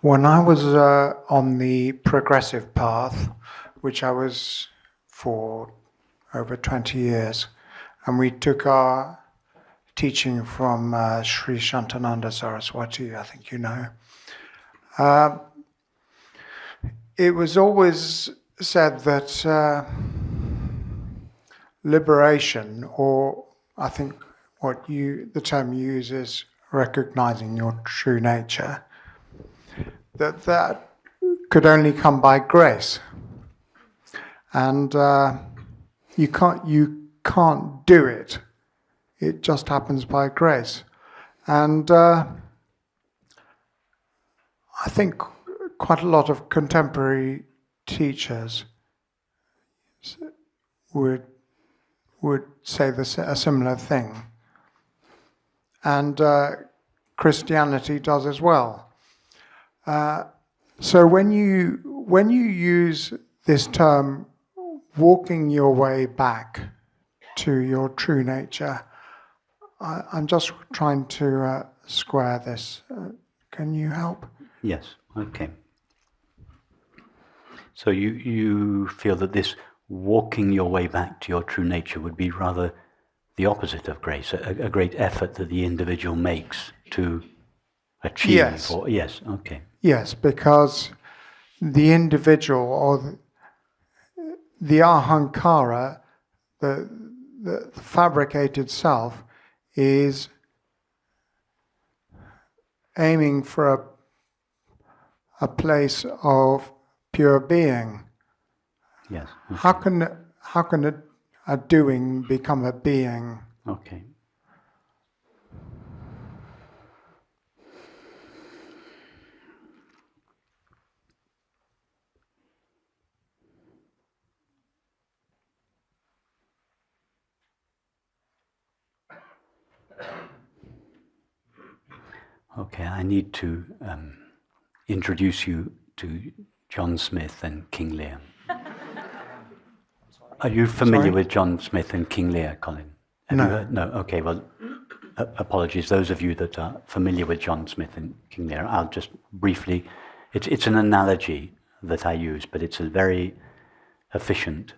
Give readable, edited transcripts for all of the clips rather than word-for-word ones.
When I was on the progressive path, which I was for over 20 years, and we took our teaching from Sri Shantananda Saraswati, I think you know, it was always said that liberation, or I think the term you use is recognizing your true nature, that could only come by grace, and you can't do it. It just happens by grace, and I think quite a lot of contemporary teachers would say a similar thing, and Christianity does as well. So when you use this term, walking your way back to your true nature, I'm just trying to square this. Can you help? Yes. Okay. So you feel that this walking your way back to your true nature would be rather the opposite of grace, a great effort that the individual makes to achieve? Yes. Yes, okay. Yes, because the individual or the ahankara, the fabricated self, is aiming for a place of pure being. Yes. Okay. How can a doing become a being? Okay. Okay, I need to introduce you to John Smith and King Lear. Are you familiar with John Smith and King Lear, Colin? Have No. you heard? No. Okay. Well, apologies. Those of you that are familiar with John Smith and King Lear, I'll just briefly. It's an analogy that I use, but it's a very efficient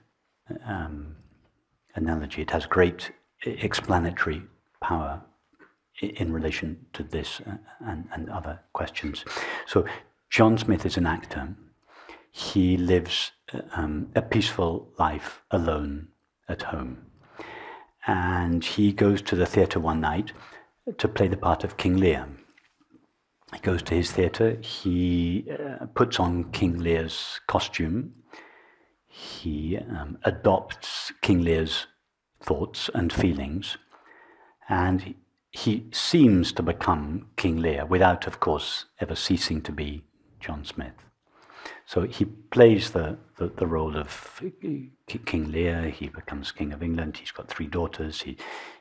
analogy. It has great explanatory power in relation to this and other questions. So John Smith is an actor. He lives a peaceful life alone at home. And he goes to the theatre one night to play the part of King Lear. He goes to his theatre, he puts on King Lear's costume, he adopts King Lear's thoughts and feelings, and he seems to become King Lear without, of course, ever ceasing to be John Smith. So he plays the role of King Lear. He becomes King of England. He's got 3 daughters.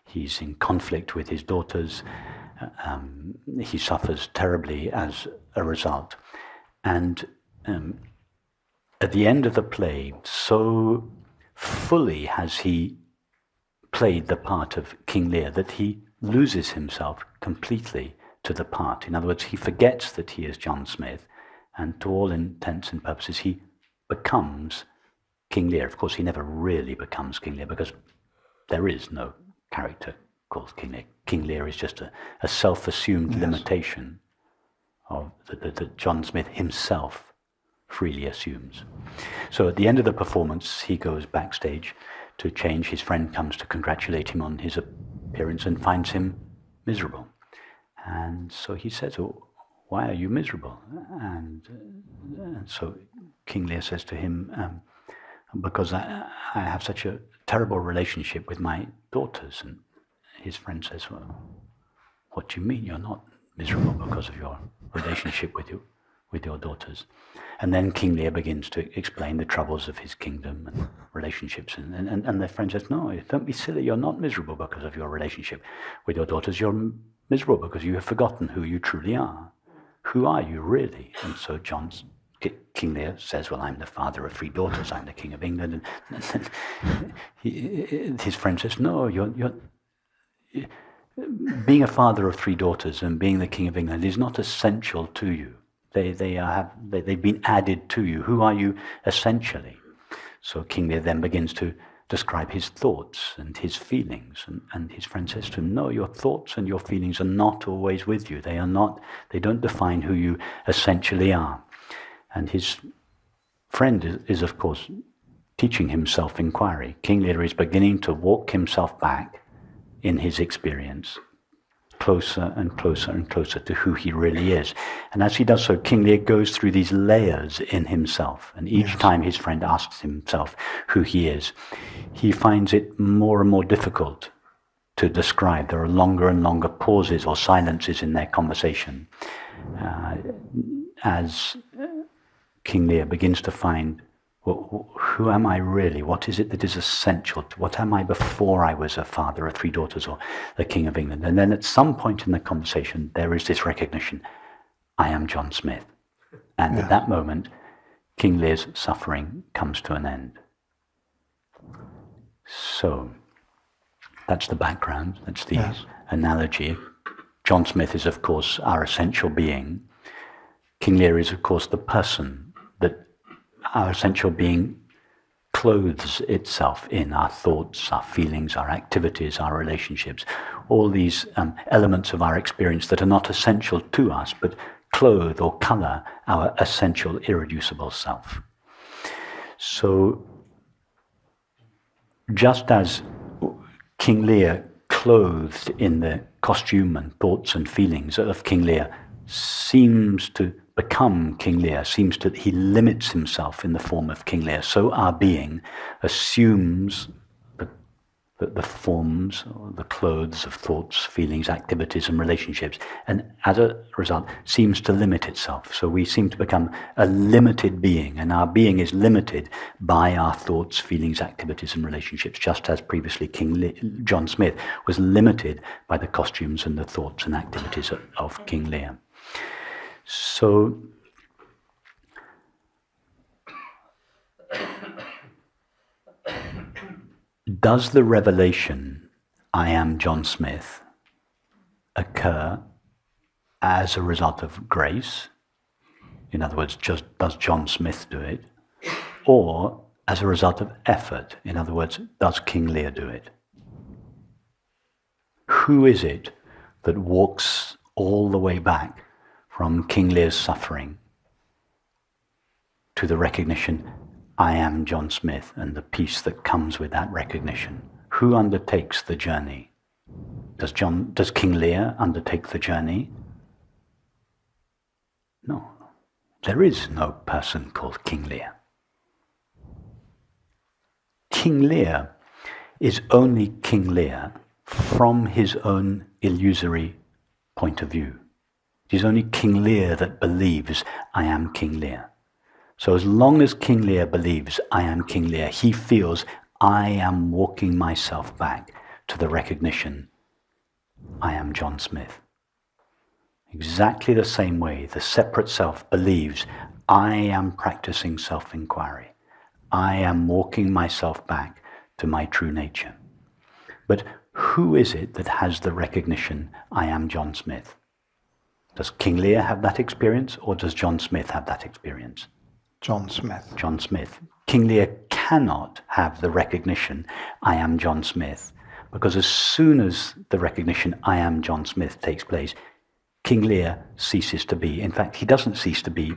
He's in conflict with his daughters. He suffers terribly as a result. And at the end of the play, so fully has he played the part of King Lear that he loses himself completely to the part. In other words, he forgets that he is John Smith, and to all intents and purposes, he becomes King Lear. Of course, he never really becomes King Lear because there is no character called King Lear. King Lear is just a self-assumed limitation of that John Smith himself freely assumes. So at the end of the performance, he goes backstage to change. His friend comes to congratulate him on his appearance and finds him miserable. And so he says, "Oh, why are you miserable?" And so King Lear says to him, "Because I have such a terrible relationship with my daughters." And his friend says, "Well, what do you mean you're not miserable because of your relationship with your daughters?" And then King Lear begins to explain the troubles of his kingdom and relationships. And their friend says, "No, don't be silly. You're not miserable because of your relationship with your daughters. You're miserable because you have forgotten who you truly are. Who are you really?" And so King Lear says, "Well, I'm the father of 3 daughters. I'm the King of England." And his friend says, "No, you're being a father of 3 daughters and being the King of England is not essential to you. They've been added to you. Who are you essentially? So King Lear then begins to describe his thoughts and his feelings, and his friend says to him, no, your thoughts and your feelings are not always with you. They don't define who you essentially are. And his friend is of course teaching him self-inquiry. King Lear is beginning to walk himself back in his experience, closer and closer and closer to who he really is. And as he does so, King Lear goes through these layers in himself. And each time his friend asks himself who he is, he finds it more and more difficult to describe. There are longer and longer pauses or silences in their conversation as King Lear begins to find, well, who am I really? What is it that is essential? What am I before I was a father of 3 daughters or the King of England? And then at some point in the conversation, there is this recognition, I am John Smith. And at that moment, King Lear's suffering comes to an end. So, that's the background, that's the analogy. John Smith is, of course, our essential being. King Lear is, of course, the person that our essential being clothes itself in: our thoughts, our feelings, our activities, our relationships, all these elements of our experience that are not essential to us, but clothe or colour our essential, irreducible self. So, just as King Lear, clothed in the costume and thoughts and feelings of King Lear, seems to become King Lear, he limits himself in the form of King Lear, so our being assumes the forms, or the clothes of thoughts, feelings, activities and relationships, and as a result seems to limit itself. So we seem to become a limited being, and our being is limited by our thoughts, feelings, activities and relationships, just as previously John Smith was limited by the costumes and the thoughts and activities of King Lear. So does the revelation, I am John Smith, occur as a result of grace? In other words, just does John Smith do it? Or as a result of effort? In other words, does King Lear do it? Who is it that walks all the way back from King Lear's suffering to the recognition, I am John Smith, and the peace that comes with that recognition? Who undertakes the journey? Does King Lear undertake the journey? No. There is no person called King Lear. King Lear is only King Lear from his own illusory point of view. It is only King Lear that believes, I am King Lear. So as long as King Lear believes, I am King Lear, he feels, I am walking myself back to the recognition, I am John Smith. Exactly the same way the separate self believes, I am practicing self-inquiry. I am walking myself back to my true nature. But who is it that has the recognition, I am John Smith? Does King Lear have that experience, or does John Smith have that experience? John Smith. John Smith. King Lear cannot have the recognition, I am John Smith, because as soon as the recognition, I am John Smith, takes place, King Lear ceases to be. In fact, he doesn't cease to be.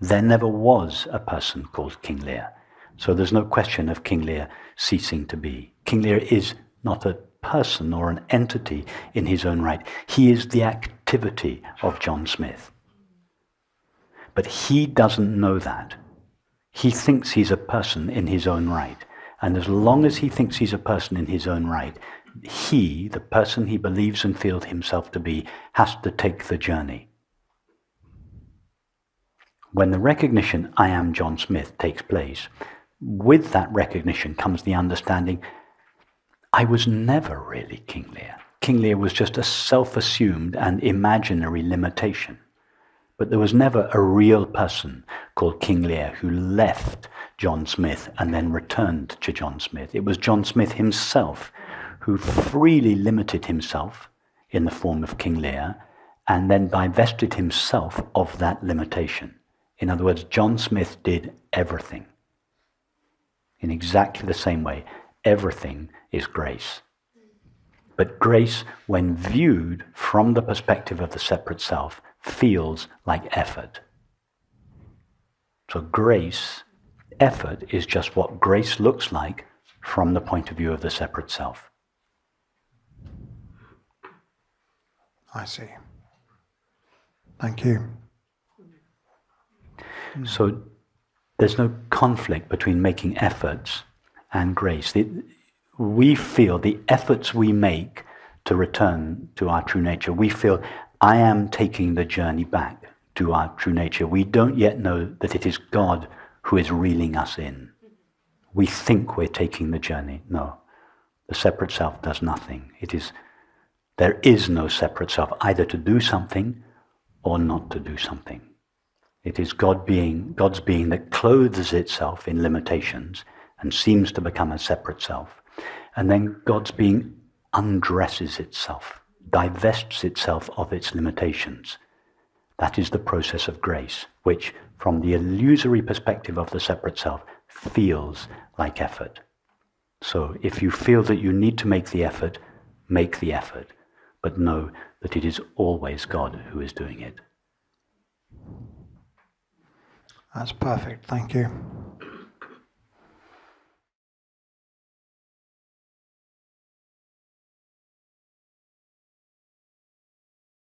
There never was a person called King Lear. So there's no question of King Lear ceasing to be. King Lear is not a person or an entity in his own right. He is the activity of John Smith. But he doesn't know that. He thinks he's a person in his own right. And as long as he thinks he's a person in his own right, he, the person he believes and feels himself to be, has to take the journey. When the recognition, I am John Smith, takes place, with that recognition comes the understanding, I was never really King Lear. King Lear was just a self-assumed and imaginary limitation. But there was never a real person called King Lear who left John Smith and then returned to John Smith. It was John Smith himself who freely limited himself in the form of King Lear and then divested himself of that limitation. In other words, John Smith did everything. In exactly the same way, everything is grace. But grace, when viewed from the perspective of the separate self, feels like effort. So grace, effort, is just what grace looks like from the point of view of the separate self. I see. Thank you. So there's no conflict between making efforts and grace. We feel the efforts we make to return to our true nature, we feel, I am taking the journey back to our true nature. We don't yet know that it is God who is reeling us in. We think we're taking the journey. No, the separate self does nothing. There is no separate self, either to do something or not to do something. It is God's being that clothes itself in limitations and seems to become a separate self. And then God's being undresses itself, divests itself of its limitations. That is the process of grace, which, from the illusory perspective of the separate self, feels like effort. So if you feel that you need to make the effort, but know that it is always God who is doing it. That's perfect. Thank you.